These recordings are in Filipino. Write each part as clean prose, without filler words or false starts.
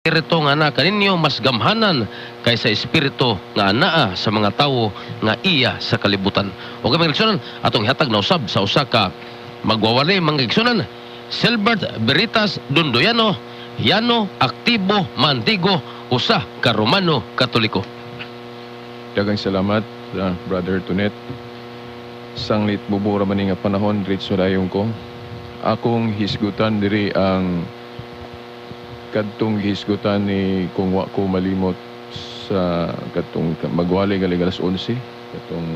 espiritu nga ana kaninyo mas gamhanan kaysa espiritu nga anaa sa mga tawo nga iya sa kalibutan. O kami igsunan, atong ihatag na usab sa usa ka magwawali mga igsunan, Silbert Veritas Dundoyano, Yano Aktibo Mantigo, usa ka Romano Katoliko. Dagang salamat, Brother Tunet. Sanglit bubura man nga panahon, diretso dayon ko. Akong hisgutan diri ang kadtong hisgutan ni kung wa ko malimot sa kadtong magwali gali alas 11 kadtong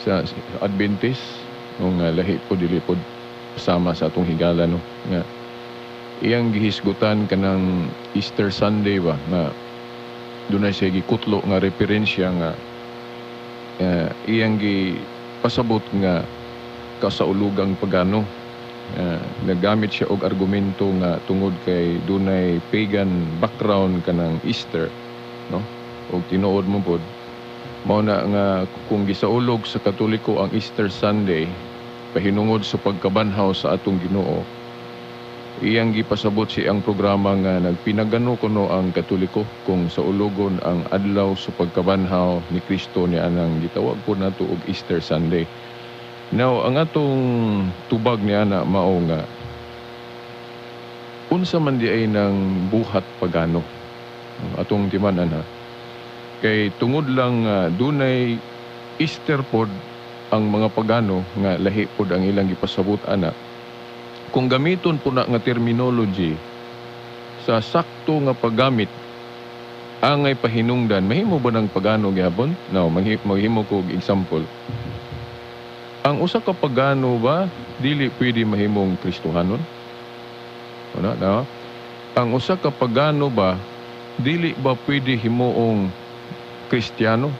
sa Adventist nung lahi po dili po sama sa atong higala no nga iyang gihisgutan kanang Easter Sunday ba nga dunay siya gikutlo nga referensya nga iyang gipasabot nga kasaulugang pagano. Nagamit siya og argumento nga tungod kay dunay pagan background kanang Easter, no? Og tinuod mo pod mao na nga kung gisaulog sa Katoliko ang Easter Sunday pahinungod sa pagkabanhaw sa atong Ginoo, iyang gipasabot siya ang programa nga nagpinagano kuno ang Katoliko kung sa ulogon ang adlaw sa pagkabanhaw ni Kristo ni anang gitawag po nato og Easter Sunday. Now, ang atong tubag ni ana mao nga unsa man di ay ng buhat pagano atong timanan ha. Kay tungod lang dunay Easter pod ang mga pagano nga lahi pod ang ilang gipasabot ana. Kung gamiton po na nga terminology sa sakto nga paggamit angay pahinungdan, mahimo ba ng pagano gihapon? No, maghimo ko og example. Ang usa ka pagano ba dili pwede mahimong Kristohanon? Ano na? Ang usa ka pagano ba dili ba pwede himuong Kristiyano?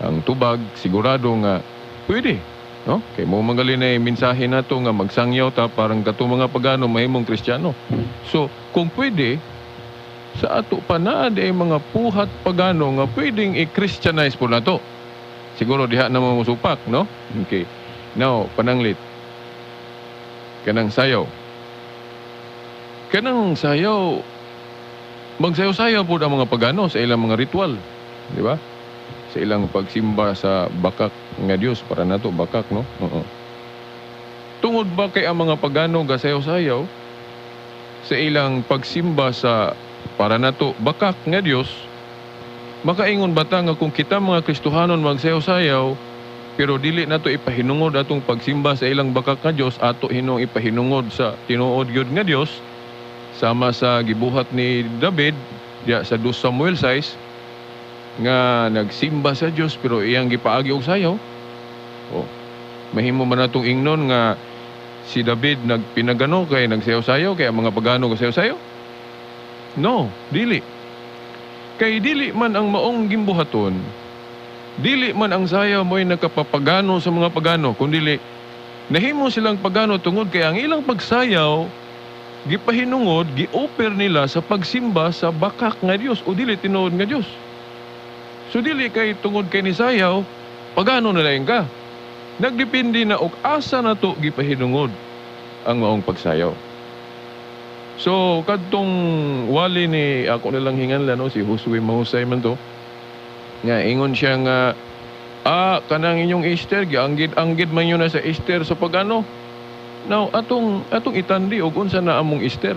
Ang tubag sigurado nga pwede, no? Kay mo magaling na mensahe nato nga magsangyaw ta parang kato mga pagano mahimong Kristiyano. So, kung pwede sa ato pa naa ay mga puhat pagano nga pwedeng i-Christianize po nato. Siguro diha na mo supak, no? Okay. Now, pananglit. Kanang sayaw. Kanang sayaw, magsayaw-sayaw po ang mga pagano sa ilang mga ritual. Di ba? Sa ilang pagsimba sa bakak nga Diyos. Para nato bakak, no? Tungod ba kay ang mga pagano gasayaw-sayaw sa ilang pagsimba sa para nato bakak nga Diyos, makaingon bata nga kung kita mga Kristohanon magsayaw-sayaw pero dili nato ipahinungod atong pagsimba sa ilang bakak nga Dios, ato hinong ipahinungod sa tinuod gyud nga Dios sama sa gibuhat ni David diya sa 2 Samuel 6 nga nagsimba sa Dios pero iyang gipaagi og sayaw. Mahimo man natong ingnon nga si David nagpinagano kay nagsayaw-sayaw kay ang mga pagano gasayaw-sayaw? No, dili. Kay dili man ang maong gimbuhaton, dili man ang sayaw mo'y nakapapagano sa mga pagano, kundi nahimo silang pagano tungod kay ang ilang pagsayaw, gipahinungod, gi-offer nila sa pagsimba sa bakak nga Dios o dili tinuod nga Dios. So dili kay tungod kay ni sayaw, pagano na lang ka. Nagdepende na og asa na to gipahinungod ang maong pagsayaw. So, kadtong wali ni ako nilang hinganlan, no, si Josue Mahusay man to, nga ingon siya nga, kanang inyong Easter, gianggid-anggid man yun na sa Easter sa pagano. Now, atong itandi, og unsa na among Easter?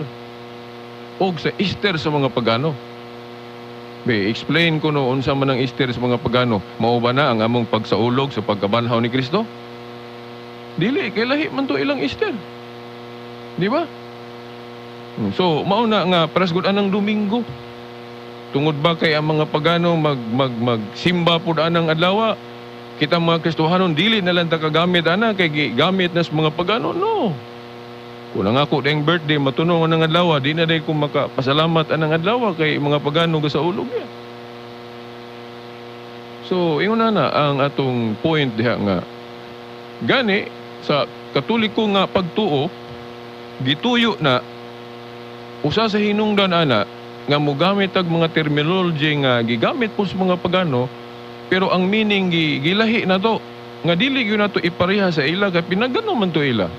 Og sa Easter sa mga pagano. Explain ko no, unsa man ang Easter sa mga pagano. Mao ba na ang among pagsaulog sa pagkabanhaw ni Kristo? Dili, kay lahi man to ilang Easter. Di ba? So, mauna nga parasgud anang Domingo. Tungod ba kay ang mga pagano magsimba pud anang adlaw? Kita mga Kristohanon dili na lang ta kagamit ana kay gamit na sa mga pagano. No. Kung ako ding birthday matunong anang adlaw, di na day ko makapasalamat anang adlaw kay mga pagano ga sa ulog ya. So, ingon na ang atong point diha nga gani sa Katoliko nga pagtuo gituyo na usa sa hinungdan ana nga mogamit og mga terminology nga gigamit po sa mga pagano pero ang meaning gilahi na to nga dili gyud nato ipareha sa ila kay pinagano man to ila.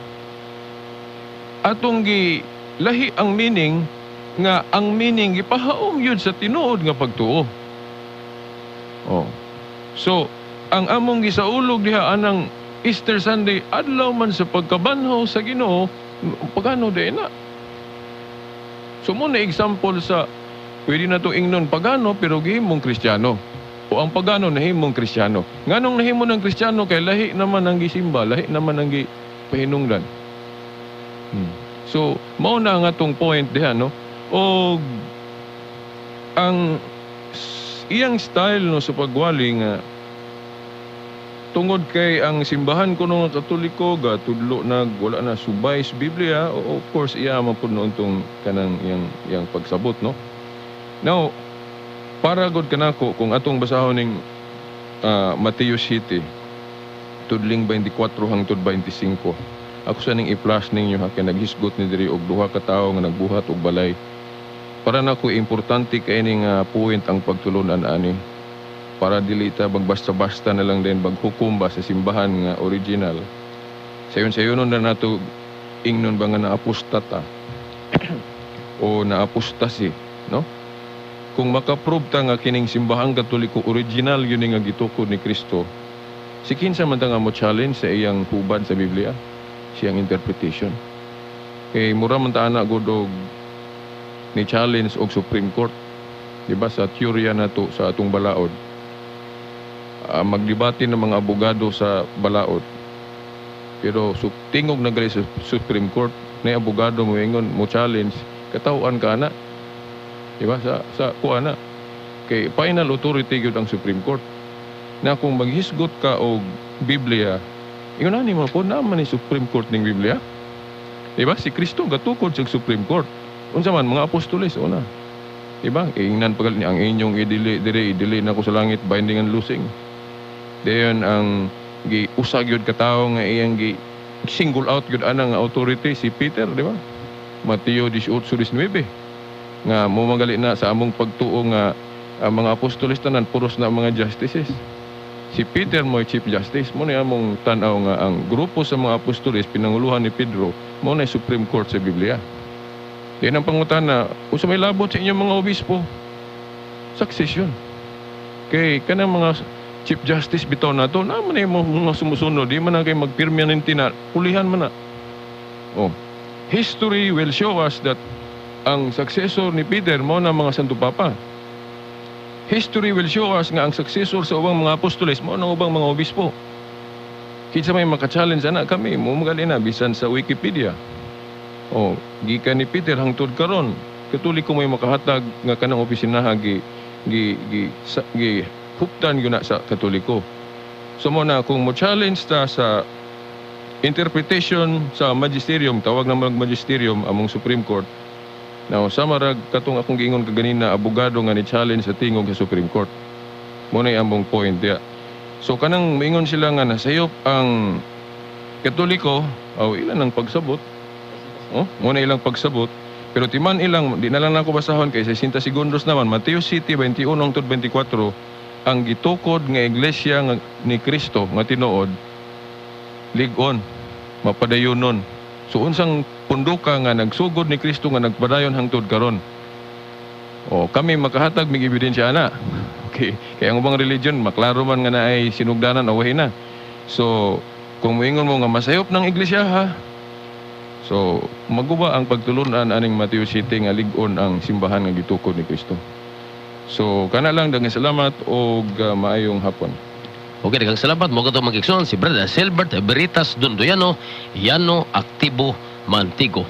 Atong gilahi ang meaning nga ang meaning ipahaom yun sa tinuod nga pagtuo. Oh. So, ang among gisaulog diha anang Easter Sunday adlaw man sa pagkabanhaw sa Ginoo, pagano di na. So mo na example sa pwede na to ingnon pagano pero gihimong Kristiyano. O ang pagano nahimong Kristiyano. Nganong nahimo ng Kristiyano kay lahi naman ang gisimba, lahi naman ang gipahinungdan. So, mao na nga tong point diha, no? O ang iyang style no sa pagwali nga tungod kay ang simbahan ko nung Katoliko gatudlo nag wala na subay sa Biblia, of course iya man pud noon tong kanang iyang pagsabot, no? Now, para gud kanako kung atong basahon ning Mateo City tudling 24 hangtod 25. Ako sa ning i-flash ninyo ha kay naghisgot ni diri og duha ka tawo nga nagbuhat og balay. Para nako importante kay ning point ang pagtulunan ani. Para dili ta magbasta-basta na lang din maghukom ba sa simbahan nga original. Sayon-sayonon na nato ingnon ba nga naapostata o naapostasi, no? Kung makaprove ta nga kining simbahang Katoliko original yun nga gitukod ni Kristo, si kinsa man ta nga mo challenge sa iyang hubad sa Biblia, siyang interpretation. Kay mura man ta ana gud og ni challenge og Supreme Court. Diba sa teorya nato sa atong balaod, magdebate ng mga abogado sa balaod. Pero tingog na gali sa Supreme Court, na abogado mo ingon mo challenge, katawhan ka na. Diba? Sa kuha na. Kay final authority yun ang Supreme Court. Na kung maghisgot ka o Biblia, yun na ni mo po naman ni Supreme Court ng Biblia. Diba? Si Kristo gatukod sa Supreme Court. Unsa man, mga apostoles, una. Diba? Ingnan pagal niya, ang inyong idili na ko sa langit, binding and loosing. Dayon ang usag yun katao nga iyang single out yun anang authority si Peter, diba? Mateo 18:19. Nga mumagali na sa among pagtuo nga ang mga apostoles tanan puros na mga justices. Si Peter mo chief justice mo na among tan-aw nga ang grupo sa mga apostoles pinanguluhan ni Pedro mo na Supreme Court sa Biblia. Diyan ang pangutana, usa may labot sa inyong mga obispo. Succession. Kay kanang mga chief justice bitaw nato na man mo mga sumusunod, di man na kay magpirmi nin tina, pulihan man na. Oh. History will show us that ang successor ni Peter mo na mga Santo Papa. History will show us nga ang successor sa ubang mga apostoles mo na ubang mga obispo. Kinsa may maka-challenge ana kami, mo magali na bisan sa Wikipedia. Oh, gikan ni Peter hangtod karon, Katoliko may makahatag nga kanang opisinaha gi huptan gyud na sa Katoliko. So mo na kung mo challenge ta sa interpretation sa magisterium, tawag na magisterium among Supreme Court. Now, sa marag katong akong giingon kaganina, abogado nga ni challenge sa tingog sa Supreme Court. Mo na among point dia. So kanang moingon sila nga nasayop ang Katoliko, ilan ang pagsabot. Oh, mo na ilang pagsabot. Pero timan ilang, di na lang ako basahon kay 60 segundos naman. Mateo City 21:24, ang gitukod nga iglesia nga ni Kristo nga tinuod, lig-on, mapadayonon. So unsang punduka nga nagsugod ni Kristo nga nagpadayon hangtod karon. O kami makahatag mig ebidensya ana. Okay, kaya ang ubang religion maklaro man nga naay sinugdanan away na. So kung moingon mo nga masayop ng iglesia ha. So maguba ang pagtulunan aning Mateo City nga lig-on ang simbahan nga gitukod ni Kristo. So kana lang daghang salamat og maayong hapon. Okay, daghang salamat mo katong mag-igsoon si Brother Silbert Veritas Dunduyano, Yano Aktibo Mantigo.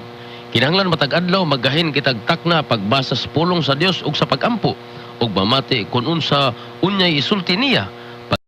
Kinahanglan matag adlaw maggahin kitag takna pagbasa sa pulong sa Dios ug sa pagampo ug mamati kun unsa unyay isulti niya